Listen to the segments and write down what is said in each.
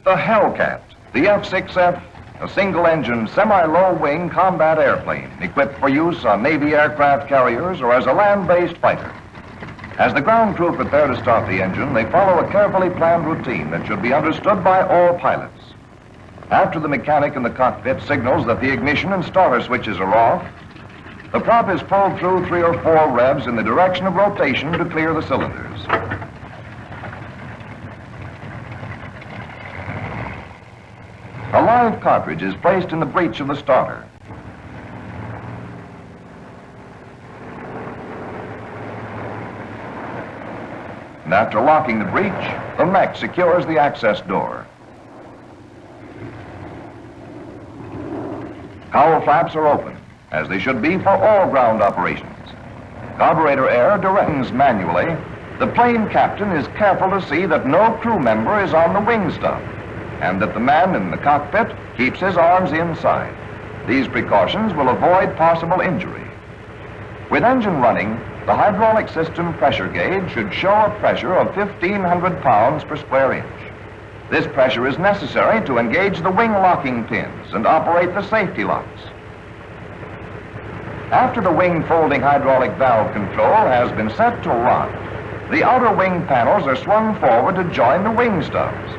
The Hellcat, the F-6F, a single-engine, semi-low-wing combat airplane equipped for use on Navy aircraft carriers or as a land-based fighter. As the ground crew prepare to start the engine, they follow a carefully planned routine that should be understood by all pilots. After the mechanic in the cockpit signals that the ignition and starter switches are off, the prop is pulled through 3 or 4 revs in the direction of rotation to clear the cylinders. A live cartridge is placed in the breech of the starter. And after locking the breech, the mech secures the access door. Cowl flaps are open, as they should be for all ground operations. Carburetor air directs manually. The plane captain is careful to see that no crew member is on the wing stub, and that the man in the cockpit keeps his arms inside. These precautions will avoid possible injury. With engine running, the hydraulic system pressure gauge should show a pressure of 1,500 pounds per square inch. This pressure is necessary to engage the wing locking pins and operate the safety locks. After the wing folding hydraulic valve control has been set to lock, the outer wing panels are swung forward to join the wing stubs.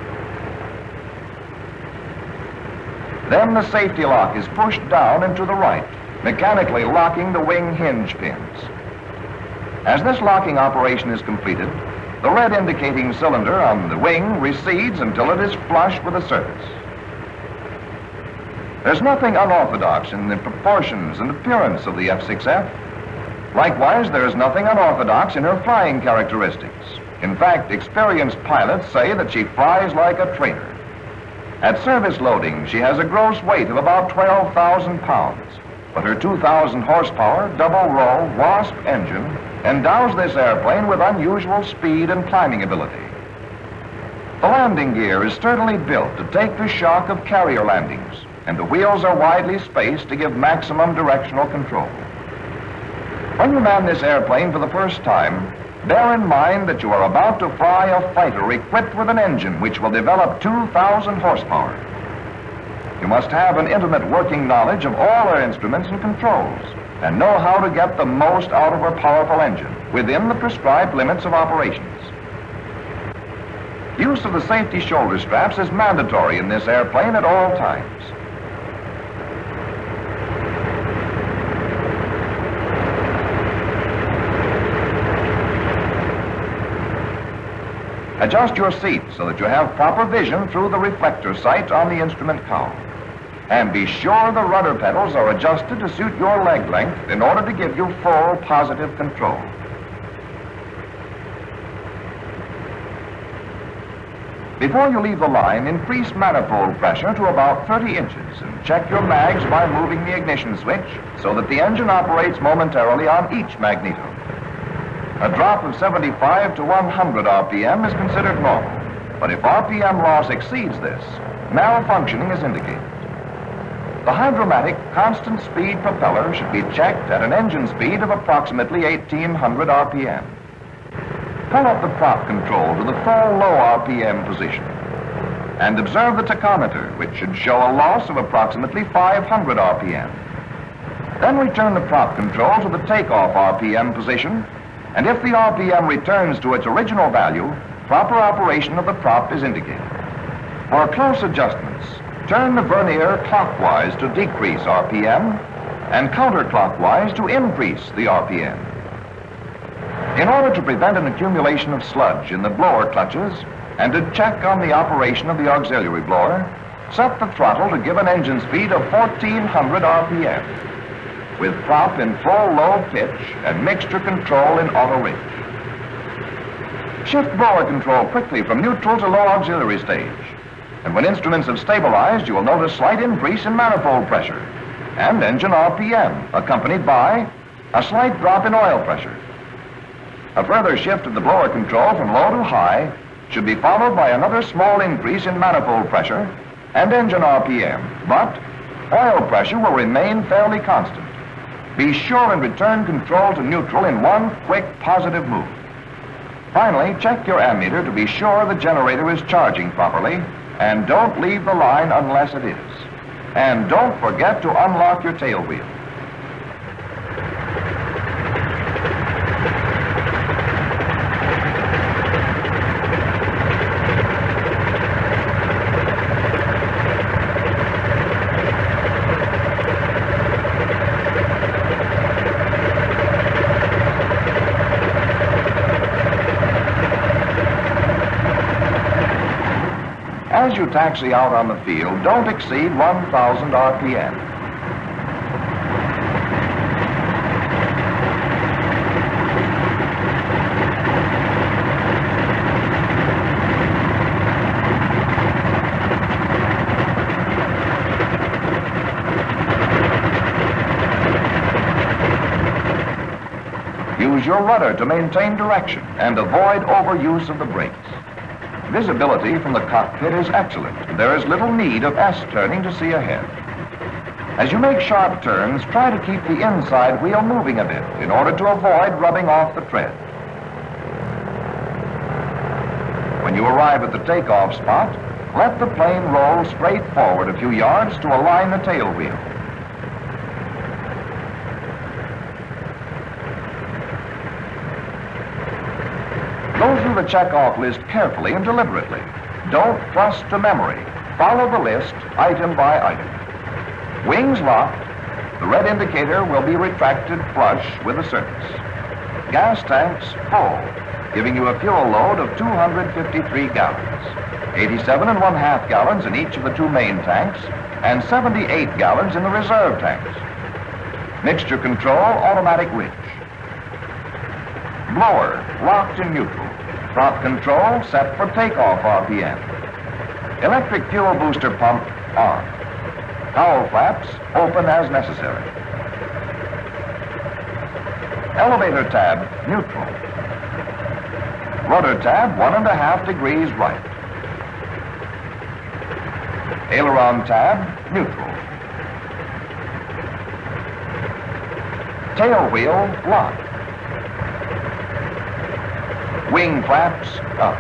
Then the safety lock is pushed down and to the right, mechanically locking the wing hinge pins. As this locking operation is completed, the red indicating cylinder on the wing recedes until it is flush with the surface. There's nothing unorthodox in the proportions and appearance of the F-6F. Likewise, there is nothing unorthodox in her flying characteristics. In fact, experienced pilots say that she flies like a trainer. At service loading, she has a gross weight of about 12,000 pounds, but her 2,000 horsepower double-row Wasp engine endows this airplane with unusual speed and climbing ability. The landing gear is sturdily built to take the shock of carrier landings, and the wheels are widely spaced to give maximum directional control. When you man this airplane for the first time, bear in mind that you are about to fly a fighter equipped with an engine which will develop 2,000 horsepower. You must have an intimate working knowledge of all her instruments and controls, and know how to get the most out of her powerful engine within the prescribed limits of operations. Use of the safety shoulder straps is mandatory in this airplane at all times. Adjust your seat so that you have proper vision through the reflector sight on the instrument cowl. And be sure the rudder pedals are adjusted to suit your leg length in order to give you full positive control. Before you leave the line, increase manifold pressure to about 30 inches and check your mags by moving the ignition switch so that the engine operates momentarily on each magneto. A drop of 75 to 100 RPM is considered normal, but if RPM loss exceeds this, malfunctioning is indicated. The hydromatic constant speed propeller should be checked at an engine speed of approximately 1,800 RPM. Pull up the prop control to the full low RPM position and observe the tachometer, which should show a loss of approximately 500 RPM. Then return the prop control to the takeoff RPM position, and if the RPM returns to its original value, proper operation of the prop is indicated. For close adjustments, turn the vernier clockwise to decrease RPM and counterclockwise to increase the RPM. In order to prevent an accumulation of sludge in the blower clutches and to check on the operation of the auxiliary blower, set the throttle to give an engine speed of 1,400 RPM. With prop in full low pitch and mixture control in auto range. Shift blower control quickly from neutral to low auxiliary stage. And when instruments have stabilized, you will notice slight increase in manifold pressure and engine RPM, accompanied by a slight drop in oil pressure. A further shift of the blower control from low to high should be followed by another small increase in manifold pressure and engine RPM, but oil pressure will remain fairly constant. Be sure and return control to neutral in one quick positive move. Finally, check your ammeter to be sure the generator is charging properly And don't leave the line unless it is. And don't forget to unlock your tail wheel. As you taxi out on the field, don't exceed 1,000 RPM. Use your rudder to maintain direction and avoid overuse of the brakes. Visibility from the cockpit is excellent. There is little need of S-turning to see ahead. As you make sharp turns, try to keep the inside wheel moving a bit in order to avoid rubbing off the tread. When you arrive at the takeoff spot, let the plane roll straight forward a few yards to align the tail wheel. Go through the check-off list carefully and deliberately. Don't trust to memory. Follow the list item by item. Wings locked. The red indicator will be retracted flush with the surface. Gas tanks full, giving you a fuel load of 253 gallons. 87 1/2 gallons in each of the two main tanks and 78 gallons in the reserve tanks. Mixture control automatic winch. Blower locked in neutral. Prop control set for takeoff RPM. Electric fuel booster pump on. Cowl flaps open as necessary. Elevator tab neutral. Rudder tab 1.5 degrees right. Aileron tab neutral. Tail wheel locked. Wing flaps up.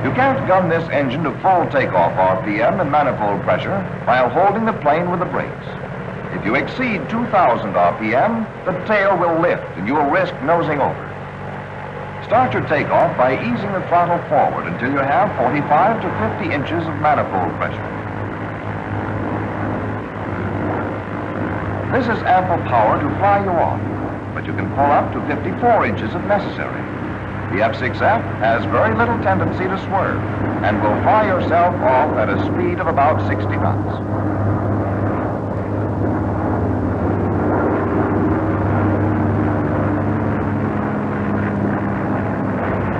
You can't gun this engine to full takeoff RPM and manifold pressure while holding the plane with the brakes. If you exceed 2,000 RPM, the tail will lift and you will risk nosing over. Start your takeoff by easing the throttle forward until you have 45 to 50 inches of manifold pressure. This is ample power to fly you off, but you can pull up to 54 inches if necessary. The F6F has very little tendency to swerve and will fly yourself off at a speed of about 60 knots.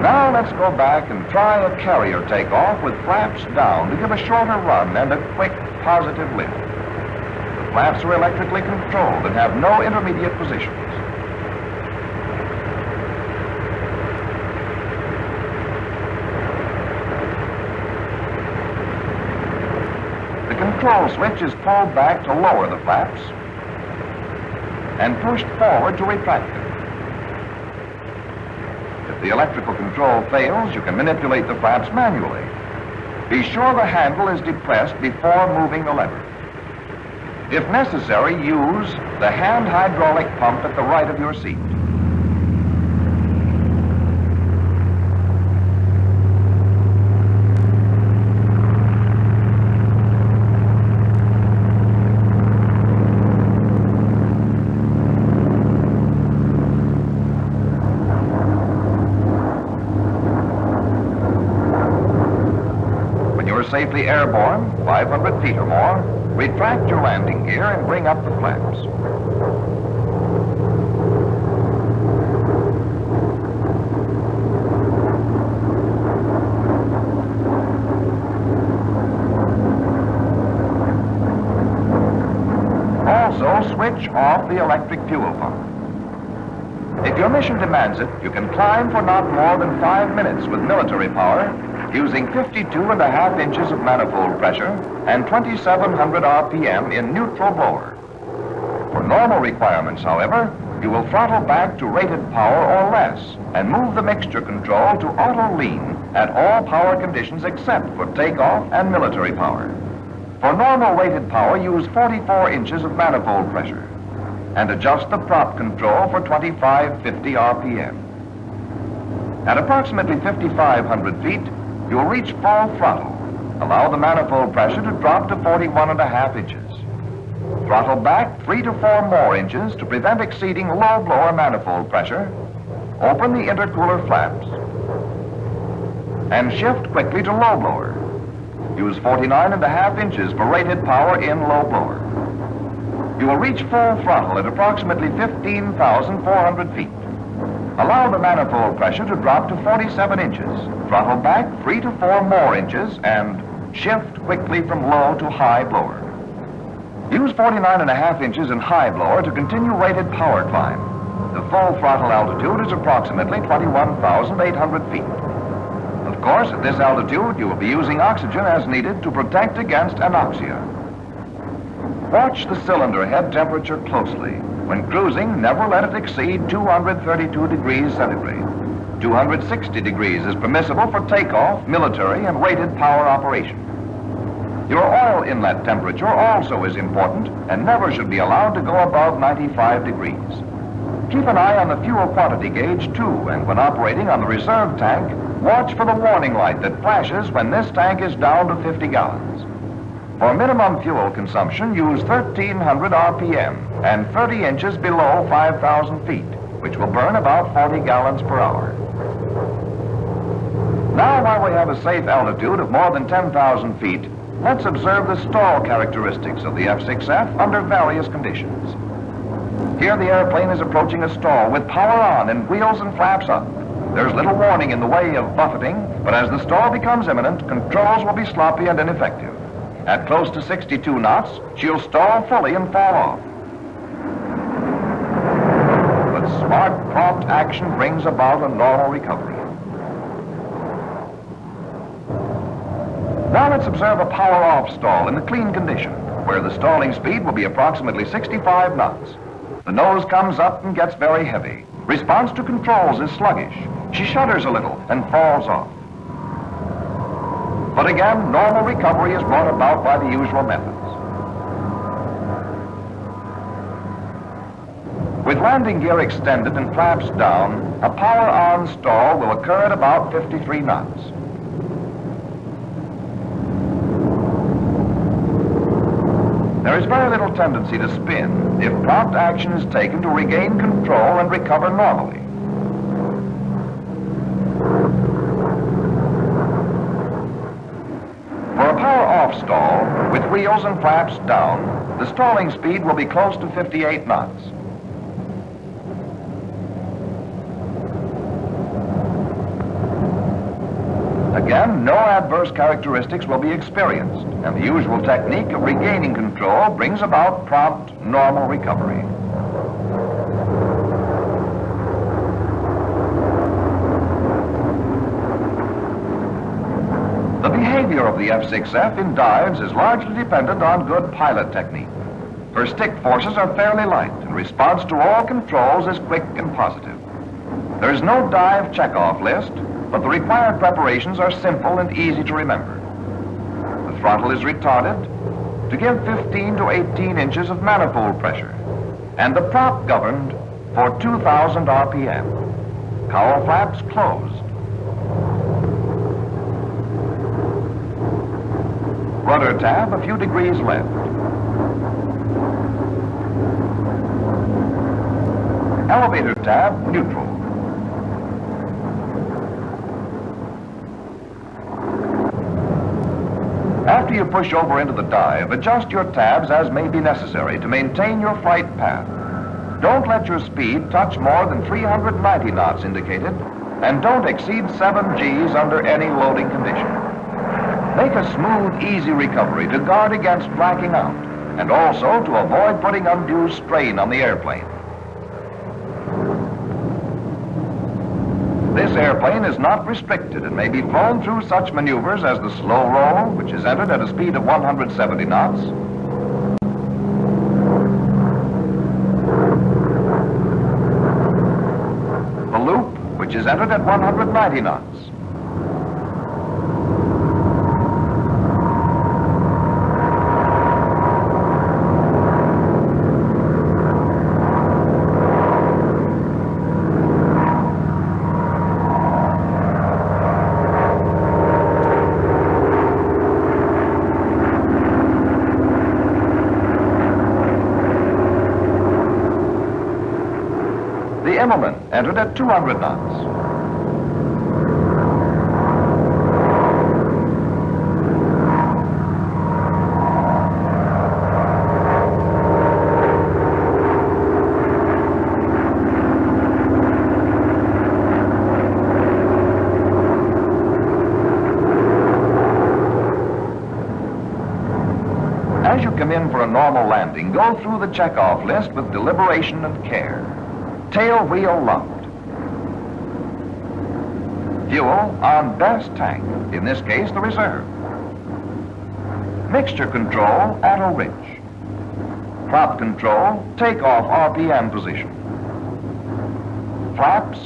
Now let's go back and try a carrier takeoff with flaps down to give a shorter run and a quick positive lift. The flaps are electrically controlled and have no intermediate positions. The control switch is pulled back to lower the flaps and pushed forward to retract them. If the electrical control fails, you can manipulate the flaps manually. Be sure the handle is depressed before moving the lever. If necessary, use the hand hydraulic pump at the right of your seat. Safely airborne, 500 feet or more, retract your landing gear and bring up the flaps. Also, switch off the electric fuel pump. If your mission demands it, you can climb for not more than 5 minutes with military power, using 52.5 inches of manifold pressure and 2,700 RPM in neutral blower. For normal requirements, however, you will throttle back to rated power or less and move the mixture control to auto lean at all power conditions except for takeoff and military power. For normal rated power, use 44 inches of manifold pressure and adjust the prop control for 2550 RPM. At approximately 5,500 feet, you'll reach full throttle. Allow the manifold pressure to drop to 41.5 inches. Throttle back 3 to 4 more inches to prevent exceeding low blower manifold pressure. Open the intercooler flaps and shift quickly to low blower. Use 49.5 inches for rated power in low blower. You will reach full throttle at approximately 15,400 feet. Allow the manifold pressure to drop to 47 inches. Throttle back 3 to 4 more inches and shift quickly from low to high blower. Use 49.5 inches in high blower to continue rated power climb. The full throttle altitude is approximately 21,800 feet. Of course, at this altitude, you will be using oxygen as needed to protect against anoxia. Watch the cylinder head temperature closely. When cruising, never let it exceed 232 degrees centigrade. 260 degrees is permissible for takeoff, military, and rated power operation. Your oil inlet temperature also is important and never should be allowed to go above 95 degrees. Keep an eye on the fuel quantity gauge too, and when operating on the reserve tank, watch for the warning light that flashes when this tank is down to 50 gallons. For minimum fuel consumption, use 1,300 RPM and 30 inches below 5,000 feet, which will burn about 40 gallons per hour. Now, while we have a safe altitude of more than 10,000 feet, let's observe the stall characteristics of the F6F under various conditions. Here the airplane is approaching a stall with power on and wheels and flaps up. There's little warning in the way of buffeting, but as the stall becomes imminent, controls will be sloppy and ineffective. At close to 62 knots, she'll stall fully and fall off. But smart, prompt action brings about a normal recovery. Now let's observe a power-off stall in the clean condition, where the stalling speed will be approximately 65 knots. The nose comes up and gets very heavy. Response to controls is sluggish. She shudders a little and falls off. But again, normal recovery is brought about by the usual methods. With landing gear extended and flaps down, a power-on stall will occur at about 53 knots. There is very little tendency to spin if prompt action is taken to regain control and recover normally. For a power-off stall, with wheels and flaps down, the stalling speed will be close to 58 knots. Again, no adverse characteristics will be experienced, and the usual technique of regaining control brings about prompt, normal recovery. The behavior of the F6F in dives is largely dependent on good pilot technique. Her stick forces are fairly light, and response to all controls is quick and positive. There is no dive checkoff list, but the required preparations are simple and easy to remember. The throttle is retarded to give 15 to 18 inches of manifold pressure, and the prop governed for 2,000 RPM. Cowl flaps closed. Rudder tab a few degrees left. Elevator tab neutral. After you push over into the dive, adjust your tabs as may be necessary to maintain your flight path. Don't let your speed touch more than 390 knots indicated, and don't exceed 7 Gs under any loading condition. Make a smooth, easy recovery to guard against blacking out, and also to avoid putting undue strain on the airplane. This airplane is not restricted and may be flown through such maneuvers as the slow roll, which is entered at a speed of 170 knots, which is entered at 190 knots. The Immelman entered at 200 knots. As you come in for a normal landing, go through the checkoff list with deliberation and care. Tail wheel locked. Fuel on best tank, in this case the reserve. Mixture control, auto rich. Prop control, takeoff RPM position. Flaps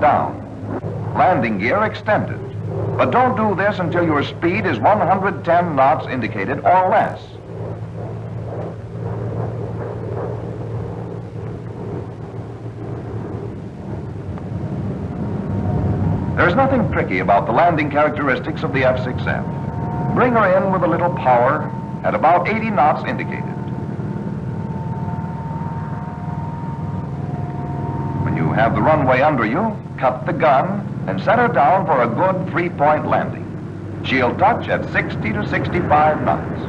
down. Landing gear extended. But don't do this until your speed is 110 knots indicated or less. There's nothing tricky about the landing characteristics of the F6F. Bring her in with a little power at about 80 knots indicated. When you have the runway under you, cut the gun and set her down for a good three-point landing. She'll touch at 60 to 65 knots.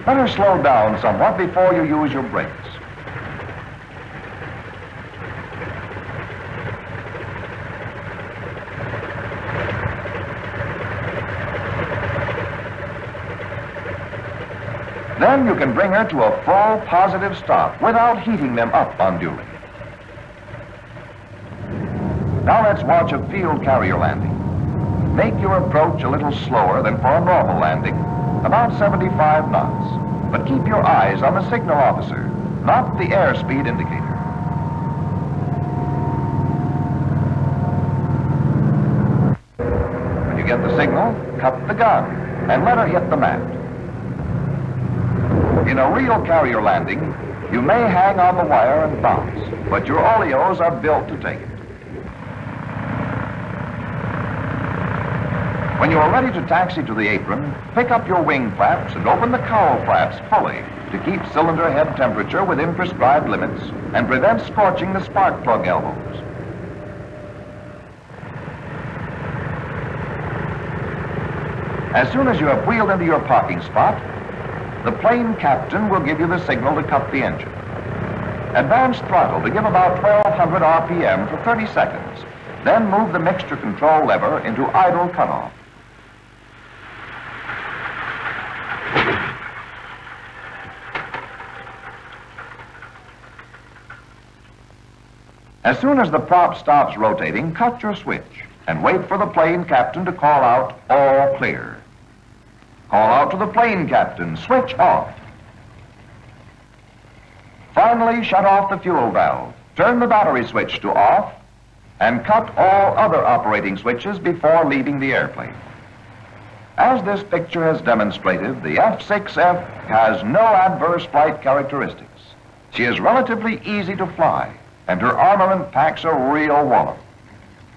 Let her slow down somewhat before you use your brakes. Then you can bring her to a full positive stop without heating them up unduly. Now let's watch a field carrier landing. Make your approach a little slower than for a normal landing, about 75 knots. But keep your eyes on the signal officer, not the airspeed indicator. When you get the signal, cut the gun and let her hit the mat. In a real carrier landing, you may hang on the wire and bounce, but your oleos are built to take it. When you are ready to taxi to the apron, pick up your wing flaps and open the cowl flaps fully to keep cylinder head temperature within prescribed limits and prevent scorching the spark plug elbows. As soon as you have wheeled into your parking spot, the plane captain will give you the signal to cut the engine. Advance throttle to give about 1200 RPM for 30 seconds. Then move the mixture control lever into idle cutoff. As soon as the prop stops rotating, cut your switch and wait for the plane captain to call out, all clear. Call out to the plane captain, switch off. Finally, shut off the fuel valve, turn the battery switch to off, and cut all other operating switches before leaving the airplane. As this picture has demonstrated, the F6F has no adverse flight characteristics. She is relatively easy to fly, and her armament packs a real wallop.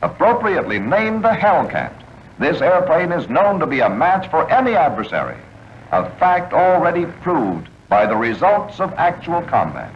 Appropriately named the Hellcat, this airplane is known to be a match for any adversary, a fact already proved by the results of actual combat.